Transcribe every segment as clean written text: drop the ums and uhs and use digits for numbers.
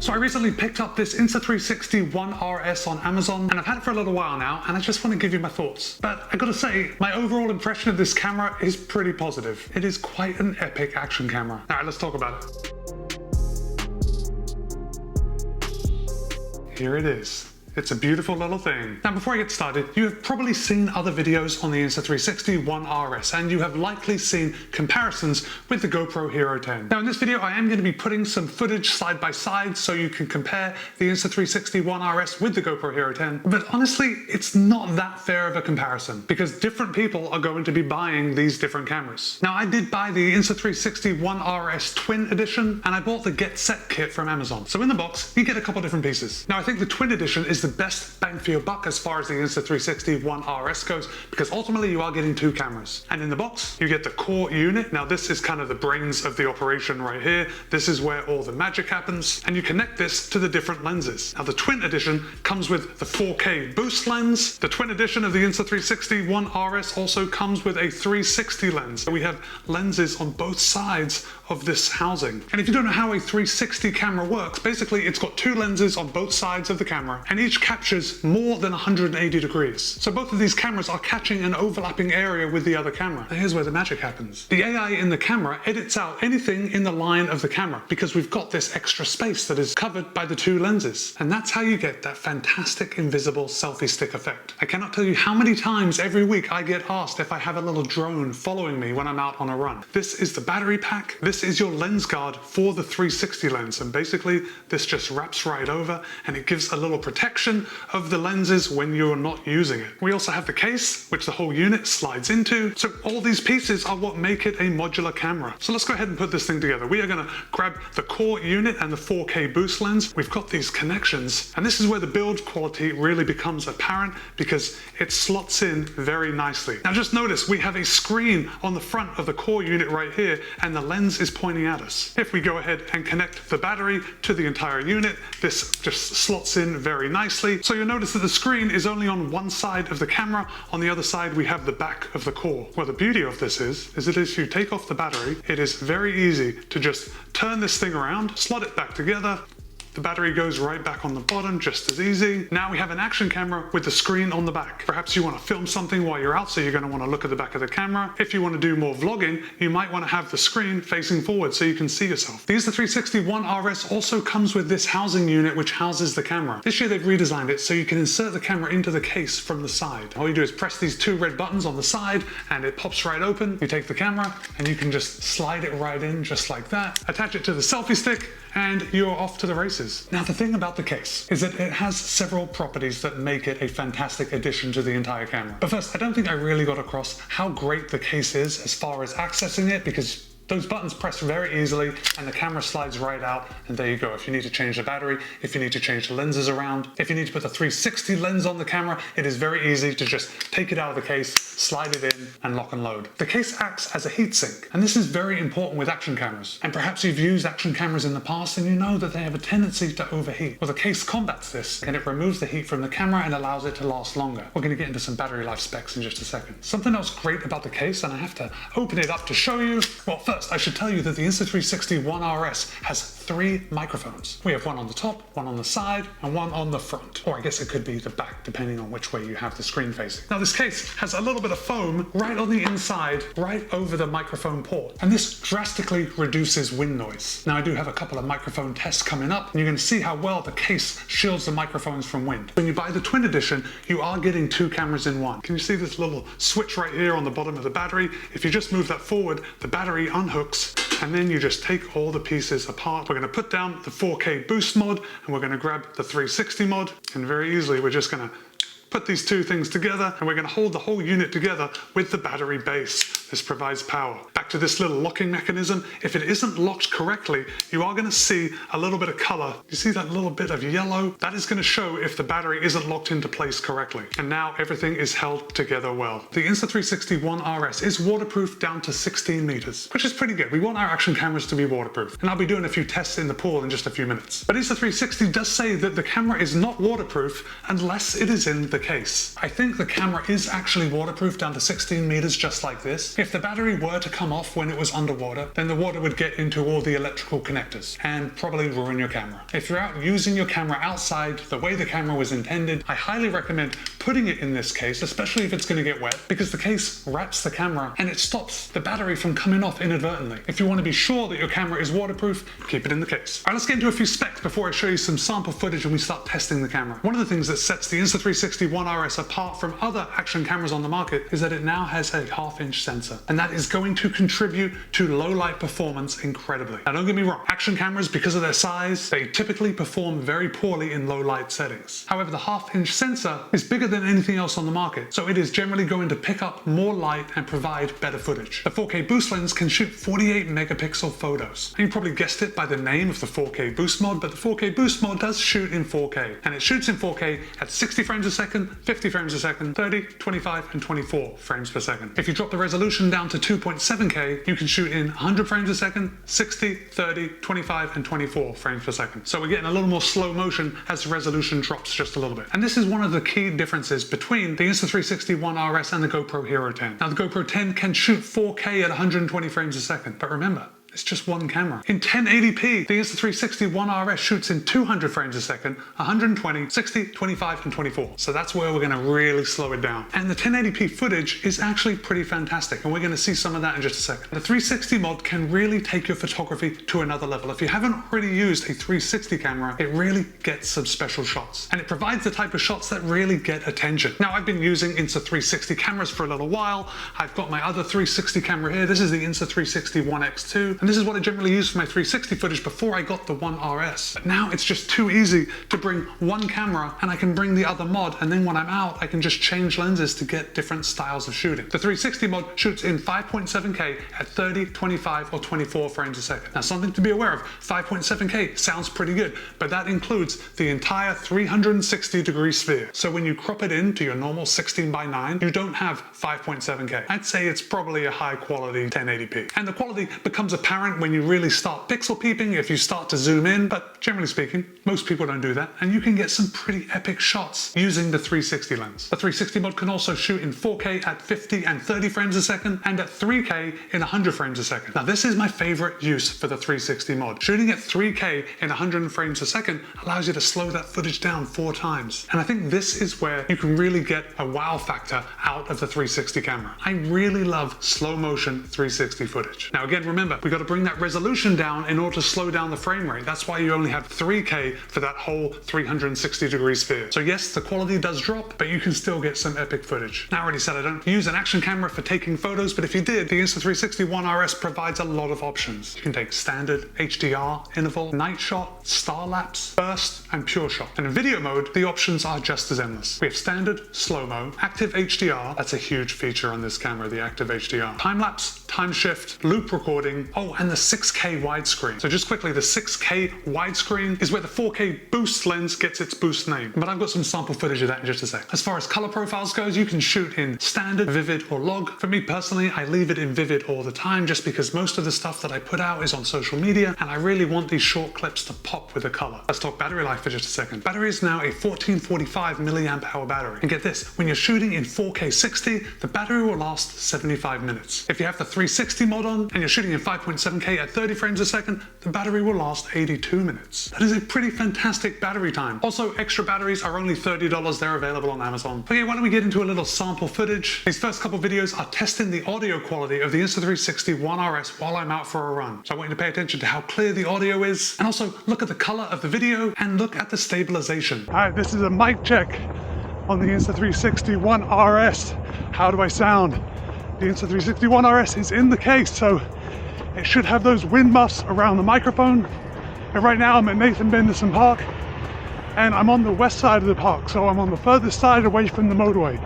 So I recently picked up this Insta360 One RS on Amazon, and I've had it for a little while now, and I just want to give you my thoughts. But I gotta say, my overall impression of this camera is pretty positive. It is quite an epic action camera. All right, let's talk about it. Here it is. It's a beautiful little thing. Now, before I get started, you have probably seen other videos on the Insta360 One RS, and you have likely seen comparisons with the GoPro HERO10. Now, in this video, I am going to be putting some footage side by side so you can compare the Insta360 One RS with the GoPro HERO10. But honestly, it's not that fair of a comparison because different people are going to be buying these different cameras. Now, I did buy the Insta360 One RS Twin Edition, and I bought the Get Set kit from Amazon. So in the box, you get a couple different pieces. Now, I think the Twin Edition is the best bang for your buck as far as the Insta360 One RS goes, because ultimately you are getting two cameras. And in the box, you get the core unit. Now this is kind of the brains of the operation right here. This is where all the magic happens, and you connect this to the different lenses. Now the Twin Edition comes with the 4K boost lens. The Twin Edition of the Insta360 One RS also comes with a 360 lens. We have lenses on both sides of this housing. And if you don't know how a 360 camera works, basically it's got two lenses on both sides of the camera, and each captures more than 180 degrees. So both of these cameras are catching an overlapping area with the other camera. Now here's where the magic happens. The AI in the camera edits out anything in the line of the camera because we've got this extra space that is covered by the two lenses. And that's how you get that fantastic invisible selfie stick effect. I cannot tell you how many times every week I get asked if I have a little drone following me when I'm out on a run. This is the battery pack. This is your lens guard for the 360 lens. And basically this just wraps right over and it gives a little protection of the lenses when you're not using it. We also have the case, which the whole unit slides into. So all these pieces are what make it a modular camera. So let's go ahead and put this thing together. We are going to grab the core unit and the 4K boost lens. We've got these connections, and this is where the build quality really becomes apparent because it slots in very nicely. Now just notice we have a screen on the front of the core unit right here, and the lens is pointing at us. If we go ahead and connect the battery to the entire unit, this just slots in very nicely. So you'll notice that the screen is only on one side of the camera. On the other side, we have the back of the core. Well, the beauty of this is that if you take off the battery, it is very easy to just turn this thing around, slot it back together. The battery goes right back on the bottom, just as easy. Now we have an action camera with the screen on the back. Perhaps you want to film something while you're out, so you're going to want to look at the back of the camera. If you want to do more vlogging, you might want to have the screen facing forward so you can see yourself. The Insta360 One RS also comes with this housing unit which houses the camera. This year they've redesigned it so you can insert the camera into the case from the side. All you do is press these two red buttons on the side and it pops right open. You take the camera and you can just slide it right in just like that. Attach it to the selfie stick and you're off to the races. Now the thing about the case is that it has several properties that make it a fantastic addition to the entire camera. But first, I don't think I really got across how great the case is as far as accessing it, because those buttons press very easily and the camera slides right out, and there you go. If you need to change the battery, if you need to change the lenses around, if you need to put the 360 lens on the camera, it is very easy to just take it out of the case, slide it in, and lock and load. The case acts as a heatsink, and this is very important with action cameras. And perhaps you've used action cameras in the past and you know that they have a tendency to overheat. Well, the case combats this, and it removes the heat from the camera and allows it to last longer. We're going to get into some battery life specs in just a second. Something else great about the case, and I have to open it up to show you. Well, first, I should tell you that the Insta360 One RS has three microphones. We have one on the top, one on the side, and one on the front. Or I guess it could be the back, depending on which way you have the screen facing. Now this case has a little bit of foam right on the inside, right over the microphone port. And this drastically reduces wind noise. Now I do have a couple of microphone tests coming up, and you're going to see how well the case shields the microphones from wind. When you buy the Twin Edition, you are getting two cameras in one. Can you see this little switch right here on the bottom of the battery? If you just move that forward, the battery unhooks, and then you just take all the pieces apart. We're going to put down the 4K boost mod, and we're going to grab the 360 mod, and very easily we're just going to put these two things together, and we're going to hold the whole unit together with the battery base. This provides power. Back to this little locking mechanism. If it isn't locked correctly, you are going to see a little bit of color. You see that little bit of yellow? That is going to show if the battery isn't locked into place correctly. And now everything is held together well. The Insta360 One RS is waterproof down to 16 meters, which is pretty good. We want our action cameras to be waterproof, and I'll be doing a few tests in the pool in just a few minutes. But Insta360 does say that the camera is not waterproof unless it is in the case. I think the camera is actually waterproof down to 16 meters just like this. If the battery were to come off when it was underwater, then the water would get into all the electrical connectors and probably ruin your camera. If you're out using your camera outside the way the camera was intended, I highly recommend putting it in this case, especially if it's going to get wet, because the case wraps the camera and it stops the battery from coming off inadvertently. If you want to be sure that your camera is waterproof, keep it in the case. All right, let's get into a few specs before I show you some sample footage and we start testing the camera. One of the things that sets the Insta360 One RS apart from other action cameras on the market is that it now has a 1/2-inch sensor, and that is going to contribute to low light performance incredibly. Now don't get me wrong, action cameras, because of their size, they typically perform very poorly in low light settings. However, the 1/2-inch sensor is bigger than anything else on the market, so it is generally going to pick up more light and provide better footage. The 4K boost lens can shoot 48 megapixel photos. And you probably guessed it by the name of the 4K boost mod, but the 4K boost mod does shoot in 4K, and it shoots in 4K at 60 frames a second, 50 frames a second, 30, 25, and 24 frames per second. If you drop the resolution down to 2.7K, you can shoot in 100 frames a second, 60, 30, 25, and 24 frames per second. So we're getting a little more slow motion as the resolution drops just a little bit. And this is one of the key differences between the Insta360 One RS and the GoPro HERO10. Now the GoPro 10 can shoot 4K at 120 frames a second, but remember, it's just one camera. In 1080p, the Insta360 One RS shoots in 200 frames a second, 120, 60, 25, and 24. So that's where we're gonna really slow it down. And the 1080p footage is actually pretty fantastic, and we're gonna see some of that in just a second. The 360 mod can really take your photography to another level. If you haven't already used a 360 camera, it really gets some special shots, and it provides the type of shots that really get attention. Now, I've been using Insta360 cameras for a little while. I've got my other 360 camera here. This is the Insta360 One X2. And this is what I generally use for my 360 footage before I got the One RS. But now it's just too easy to bring one camera and I can bring the other mod, and then when I'm out, I can just change lenses to get different styles of shooting. The 360 mod shoots in 5.7K at 30, 25, or 24 frames a second. Now, something to be aware of, 5.7K sounds pretty good, but that includes the entire 360-degree sphere. So when you crop it into your normal 16:9, you don't have 5.7K. I'd say it's probably a high quality 1080p. And the quality becomes apparent when you really start pixel peeping, if you start to zoom in, but generally speaking, most people don't do that, and you can get some pretty epic shots using the 360 lens. The 360 mod can also shoot in 4K at 50 and 30 frames a second, and at 3K in 100 frames a second. Now, this is my favorite use for the 360 mod. Shooting at 3K in 100 frames a second allows you to slow that footage down 4 times. And I think this is where you can really get a wow factor out of the 360 camera. I really love slow motion 360 footage. Now again, remember, we got to bring that resolution down in order to slow down the frame rate. That's why you only have 3K for that whole 360-degree sphere. So yes, the quality does drop, but you can still get some epic footage. Now, I already said I don't use an action camera for taking photos, but if you did, the Insta360 One RS provides a lot of options. You can take standard, HDR, interval, night shot, star lapse, burst, and pure shot. And in video mode, the options are just as endless. We have standard, slow-mo, active HDR, that's a huge feature on this camera, the active HDR, time-lapse, time shift, loop recording, oh, and the 6K widescreen. So just quickly, the 6K widescreen is where the 4K boost lens gets its boost name, but I've got some sample footage of that in just a sec. As far as color profiles goes, you can shoot in standard, vivid, or log. For me personally, I leave it in vivid all the time just because most of the stuff that I put out is on social media, and I really want these short clips to pop with the color. Let's talk battery life for just a second. Battery is now a 1445 milliamp hour battery. And get this, when you're shooting in 4K 60, the battery will last 75 minutes. If you have the 360 mod on and you're shooting in 5.7K at 30 frames a second, the battery will last 82 minutes. That is a pretty fantastic battery time. Also, extra batteries are only $30. They're available on Amazon. Okay, why don't we get into a little sample footage? These first couple videos are testing the audio quality of the Insta360 One RS while I'm out for a run. So I want you to pay attention to how clear the audio is, and also look at the color of the video and look at the stabilization. All right, this is a mic check on the Insta360 One RS. How do I sound? The Insta360 One RS is in the case, so it should have those wind muffs around the microphone. And right now I'm at Nathan Benderson Park, and I'm on the west side of the park, so I'm on the furthest side away from the motorway.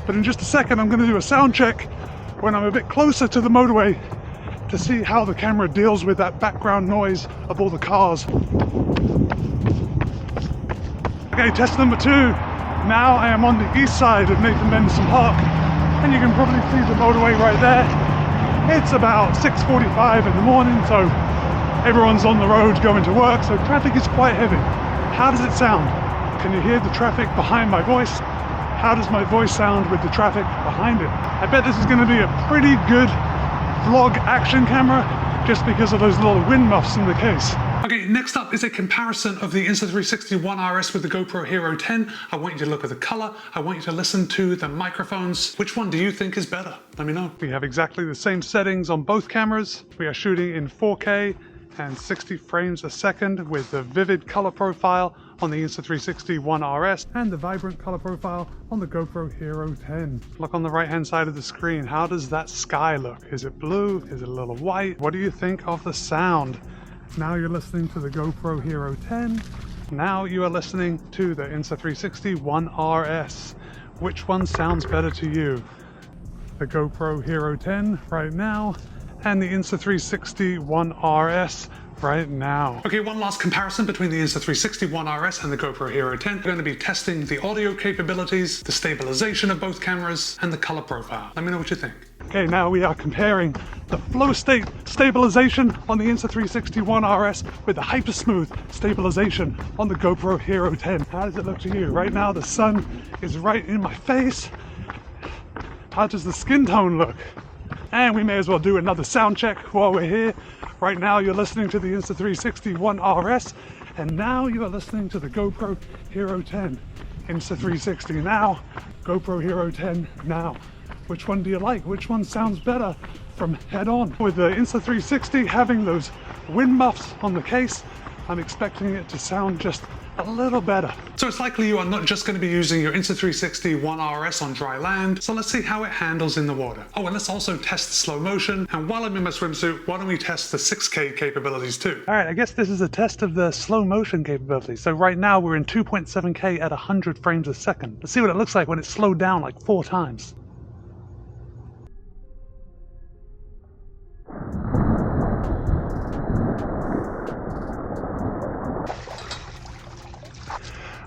But in just a second, I'm going to do a sound check when I'm a bit closer to the motorway to see how the camera deals with that background noise of all the cars. Okay, test number 2. Now I am on the east side of Nathan Benderson Park, and you can probably see the motorway right there. It's about 6:45 in the morning, so everyone's on the road going to work, so traffic is quite heavy. How does it sound? Can you hear the traffic behind my voice? How does my voice sound with the traffic behind it? I bet this is going to be a pretty good vlog action camera just because of those little wind muffs in the case. Okay, next up is a comparison of the Insta360 One RS with the GoPro HERO10. I want you to look at the color. I want you to listen to the microphones. Which one do you think is better? Let me know. We have exactly the same settings on both cameras. We are shooting in 4K and 60 frames a second with the vivid color profile on the Insta360 One RS and the vibrant color profile on the GoPro HERO10. Look on the right hand side of the screen. How does that sky look? Is it blue? Is it a little white? What do you think of the sound? Now you're listening to the GoPro HERO10. Now you are listening to the Insta360 One RS. Which one sounds better to you? The GoPro HERO10 right now and the Insta360 One RS right now. Okay, one last comparison between the Insta360 One RS and the GoPro HERO10. We're going to be testing the audio capabilities, the stabilization of both cameras, and the color profile. Let me know what you think. Okay, now we are comparing the flow state stabilization on the Insta360 One RS with the hyper smooth stabilization on the GoPro HERO10. How does it look to you? Right now the sun is right in my face. How does the skin tone look? And we may as well do another sound check while we're here. Right now you're listening to the Insta360 One RS, and now you are listening to the GoPro HERO10. Insta360 now, GoPro HERO10 now. Which one do you like? Which one sounds better from head on? With the Insta360 having those wind muffs on the case, I'm expecting it to sound just a little better. So it's likely you are not just going to be using your Insta360 One RS on dry land, so let's see how it handles in the water. Oh, and let's also test slow motion, and while I'm in my swimsuit, why don't we test the 6K capabilities too? All right, I guess this is a test of the slow motion capabilities. So right now we're in 2.7K at 100 frames a second. Let's see what it looks like when it's slowed down like 4 times.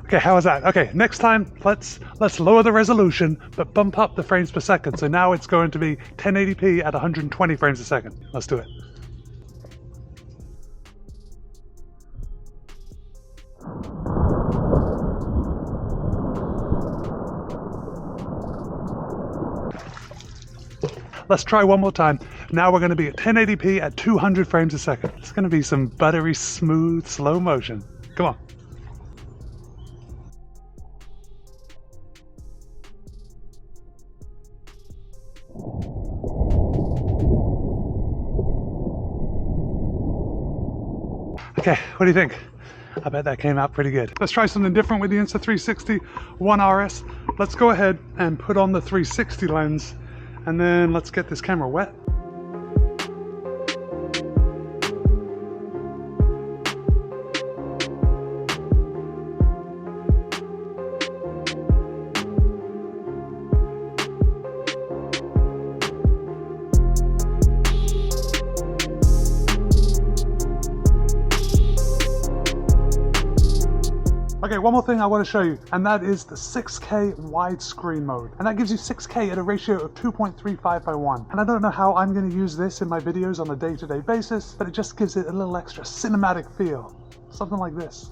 Okay, how was that? Okay, next time let's lower the resolution but bump up the frames per second. So now it's going to be 1080p at 120 frames a second. Let's do it. Let's try one more time. Now we're going to be at 1080p at 200 frames a second. It's going to be some buttery smooth slow motion. Come on. Okay, what do you think? I bet that came out pretty good. Let's try something different with the Insta360 One RS. Let's go ahead and put on the 360 lens, and then let's get this camera wet. Okay, one more thing I want to show you, and that is the 6K widescreen mode. And that gives you 6K at a ratio of 2.35 by 1. And I don't know how I'm going to use this in my videos on a day-to-day basis, but it just gives it a little extra cinematic feel. Something like this.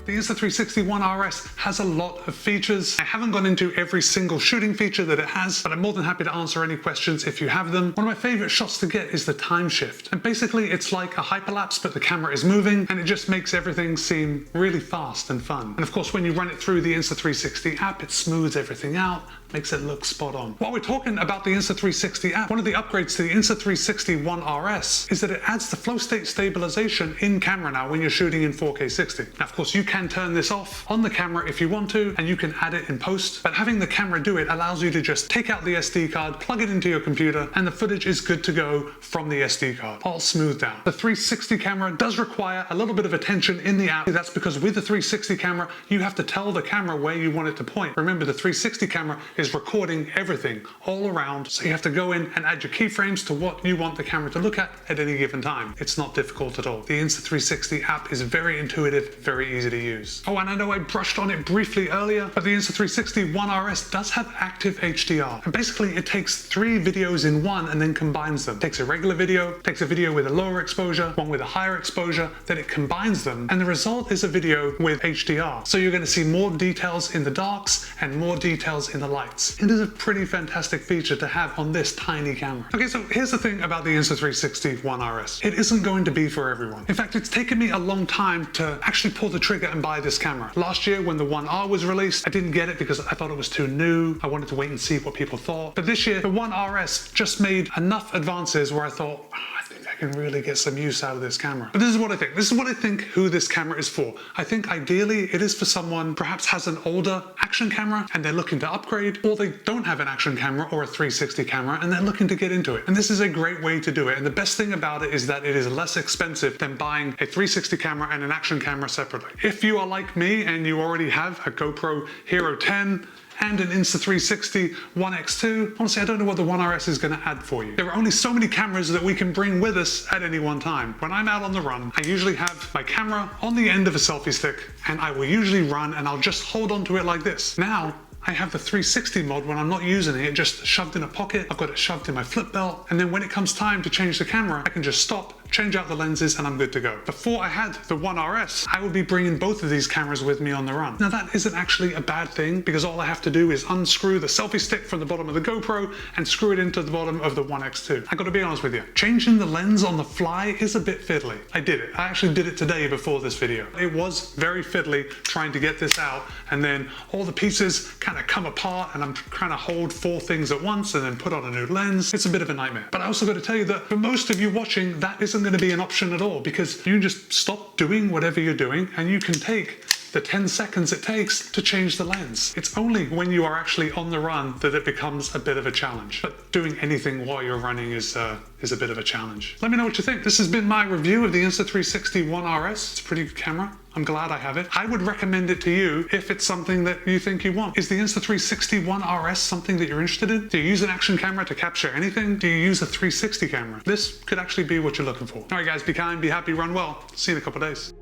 The Insta360 One RS has a lot of features. I haven't gone into every single shooting feature that it has, but I'm more than happy to answer any questions if you have them. One of my favorite shots to get is the time shift. And basically it's like a hyperlapse, but the camera is moving, and it just makes everything seem really fast and fun. And of course, when you run it through the Insta360 app, it smooths everything out, makes it look spot on. While we're talking about the Insta360 app, one of the upgrades to the Insta360 One RS is that it adds the flow state stabilization in camera now when you're shooting in 4K 60. Now, of course, you can turn this off on the camera if you want to, and you can add it in post, but having the camera do it allows you to just take out the SD card, plug it into your computer, and the footage is good to go from the SD card, all smoothed out. The 360 camera does require a little bit of attention in the app. That's because with the 360 camera, you have to tell the camera where you want it to point. Remember, the 360 camera is is recording everything all around. So you have to go in and add your keyframes to what you want the camera to look at any given time. It's not difficult at all. The Insta360 app is very intuitive, very easy to use. Oh, and I know I brushed on it briefly earlier, but the Insta360 One RS does have active HDR. And basically it takes 3 videos in one and then combines them. It takes a regular video, takes a video with a lower exposure, one with a higher exposure, then it combines them, and the result is a video with HDR. So you're going to see more details in the darks and more details in the lights. It is a pretty fantastic feature to have on this tiny camera. Okay, so here's the thing about the Insta360 One RS. It isn't going to be for everyone. In fact, it's taken me a long time to actually pull the trigger and buy this camera. Last year when the One R was released, I didn't get it because I thought it was too new. I wanted to wait and see what people thought. But this year, the One RS just made enough advances where I thought, I think I can really get some use out of this camera. But this is what I think. This is what I think who this camera is for. I think ideally it is for someone perhaps has an older action camera and they're looking to upgrade, or they don't have an action camera or a 360 camera and they're looking to get into it. And this is a great way to do it. And the best thing about it is that it is less expensive than buying a 360 camera and an action camera separately. If you are like me and you already have a GoPro HERO10 and an Insta360 One X2, honestly, I don't know what the One RS is going to add for you. There are only so many cameras that we can bring with us at any one time. When I'm out on the run, I usually have my camera on the end of a selfie stick, and I will usually run and I'll just hold onto it like this. Now, I have the 360 mod when I'm not using it, just shoved in a pocket. I've got it shoved in my flip belt. And then when it comes time to change the camera, I can just stop, change out the lenses, and I'm good to go. Before I had the One RS, I would be bringing both of these cameras with me on the run. Now that isn't actually a bad thing because all I have to do is unscrew the selfie stick from the bottom of the GoPro and screw it into the bottom of the One X2. I gotta be honest with you, changing the lens on the fly is a bit fiddly. I did it. I actually did it today before this video. It was very fiddly trying to get this out, and then all the pieces kind of come apart and I'm trying to hold 4 things at once and then put on a new lens. It's a bit of a nightmare. But I also got to tell you that for most of you watching, that isn't going to be an option at all, because you can just stop doing whatever you're doing and you can take the 10 seconds it takes to change the lens. It's only when you are actually on the run that it becomes a bit of a challenge. But doing anything while you're running is a bit of a challenge. Let me know what you think. This has been my review of the Insta360 One RS. It's a pretty good camera. I'm glad I have it. I would recommend it to you if it's something that you think you want. Is the Insta360 One RS something that you're interested in? Do you use an action camera to capture anything? Do you use a 360 camera? This could actually be what you're looking for. All right guys, be kind, be happy, run well. See you in a couple of days.